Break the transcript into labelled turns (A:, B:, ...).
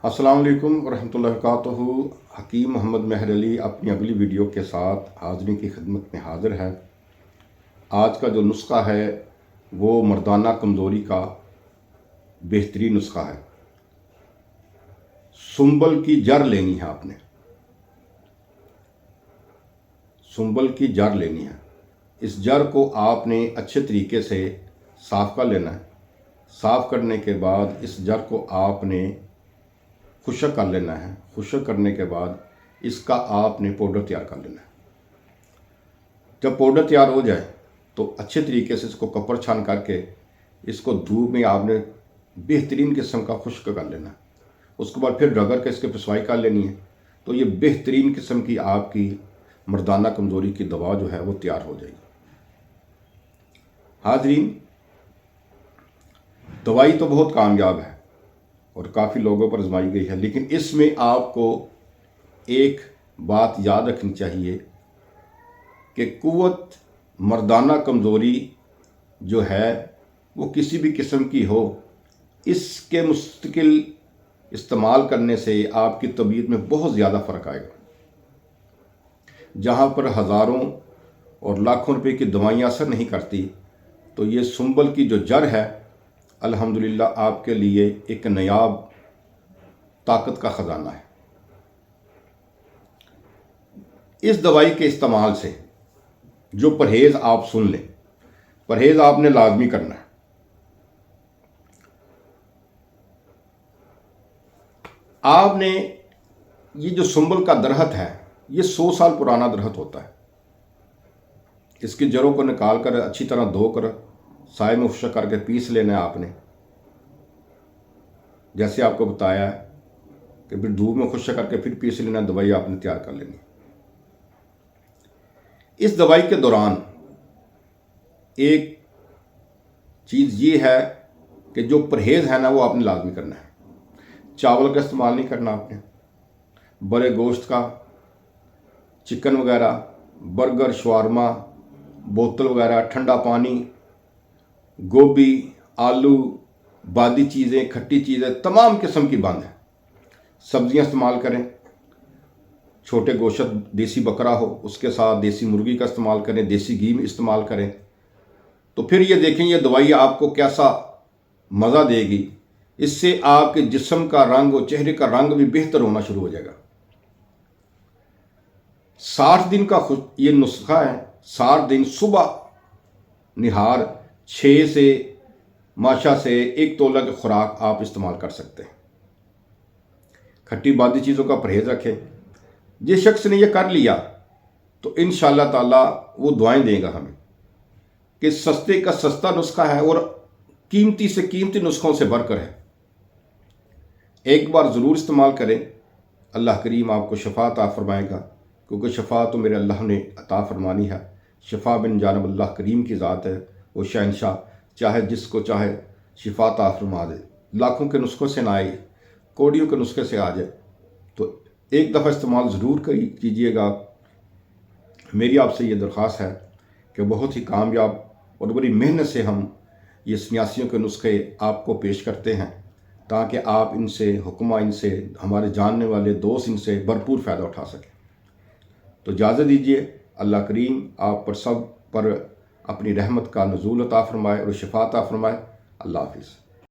A: السلام علیکم ورحمۃ اللہ وبرکاتہ۔ حکیم محمد مہر علی اپنی اگلی ویڈیو کے ساتھ حاضرین کی خدمت میں حاضر ہے۔ آج کا جو نسخہ ہے وہ مردانہ کمزوری کا بہترین نسخہ ہے۔ سنبل کی جڑ لینی ہے، آپ نے سنبل کی جڑ لینی ہے۔ اس جڑ کو آپ نے اچھے طریقے سے صاف کر لینا ہے۔ صاف کرنے کے بعد اس جڑ کو آپ نے خشک کر لینا ہے۔ خشک کرنے کے بعد اس کا آپ نے پاؤڈر تیار کر لینا ہے۔ جب پاؤڈر تیار ہو جائے تو اچھے طریقے سے اس کو کپڑ چھان کر کے اس کو دھوپ میں آپ نے بہترین قسم کا خشک کر لینا ہے۔ اس کے بعد پھر رگڑ کے اس کی پسوائی کر لینی ہے، تو یہ بہترین قسم کی آپ کی مردانہ کمزوری کی دوا جو ہے وہ تیار ہو جائے گی۔ حاضرین، دوائی تو بہت کامیاب ہے اور کافی لوگوں پر آزمائی گئی ہے، لیکن اس میں آپ کو ایک بات یاد رکھنی چاہیے کہ قوت مردانہ کمزوری جو ہے وہ کسی بھی قسم کی ہو، اس کے مستقل استعمال کرنے سے آپ کی طبیعت میں بہت زیادہ فرق آئے گا۔ جہاں پر ہزاروں اور لاکھوں روپے کی دوائیاں اثر نہیں کرتی، تو یہ سنبل کی جو جڑ ہے الحمدللہ آپ کے لیے ایک نایاب طاقت کا خزانہ ہے۔ اس دوائی کے استعمال سے جو پرہیز آپ سن لیں، پرہیز آپ نے لازمی کرنا ہے۔ آپ نے یہ جو سنبل کا درخت ہے یہ 100 سال پرانا درخت ہوتا ہے۔ اس کی جڑوں کو نکال کر اچھی طرح دھو کر سائے میں خشک کر کے پیس لینا ہے آپ نے، جیسے آپ کو بتایا ہے کہ پھر دھوپ میں خشک کر کے پھر پیس لینا، دوائی آپ نے تیار کر لینی۔ اس دوائی کے دوران ایک چیز یہ ہے کہ جو پرہیز ہے نا وہ آپ نے لازمی کرنا ہے۔ چاول کا استعمال نہیں کرنا آپ نے، بڑے گوشت کا، چکن وغیرہ، برگر، شوارما، بوتل وغیرہ، ٹھنڈا پانی، گوبھی، آلو، بادی چیزیں، کھٹی چیزیں، تمام قسم کی بند ہے۔ سبزیاں استعمال کریں، چھوٹے گوشت دیسی بکرا ہو اس کے ساتھ دیسی مرغی کا استعمال کریں، دیسی گھی میں استعمال کریں، تو پھر یہ دیکھیں یہ دوائی آپ کو کیسا مزہ دے گی۔ اس سے آپ کے جسم کا رنگ اور چہرے کا رنگ بھی بہتر ہونا شروع ہو جائے گا۔ 60 دن کا یہ نسخہ ہے۔ 60 دن صبح نہار 6 سے ماشا سے 1 تولہ کی خوراک آپ استعمال کر سکتے ہیں۔ کھٹی بادی چیزوں کا پرہیز رکھیں۔ جس شخص نے یہ کر لیا تو انشاءاللہ تعالی وہ دعائیں دے گا ہمیں کہ سستے کا سستا نسخہ ہے اور قیمتی سے قیمتی نسخوں سے بڑھ کر ہے۔ ایک بار ضرور استعمال کریں، اللہ کریم آپ کو شفا عطا فرمائے گا، کیونکہ شفا تو میرے اللہ نے عطا فرمانی ہے۔ شفا بن جانب اللہ کریم کی ذات ہے، وہ شہنشاہ چاہے جس کو چاہے شفا عطا فرما دے۔ لاکھوں کے نسخوں سے نہ آئے، کوڑیوں کے نسخے سے آ جائے تو ایک دفعہ استعمال ضرور کیجئے گا۔ میری آپ سے یہ درخواست ہے کہ بہت ہی کامیاب اور بڑی محنت سے ہم یہ سنیاسیوں کے نسخے آپ کو پیش کرتے ہیں، تاکہ آپ ان سے، حکمہ ان سے، ہمارے جاننے والے دوست ان سے بھرپور فائدہ اٹھا سکیں۔ تو اجازت دیجیے، اللہ کریم آپ پر سب پر اپنی رحمت کا نزول عطا فرمائے اور شفا عطا فرمائے۔ اللہ حافظ۔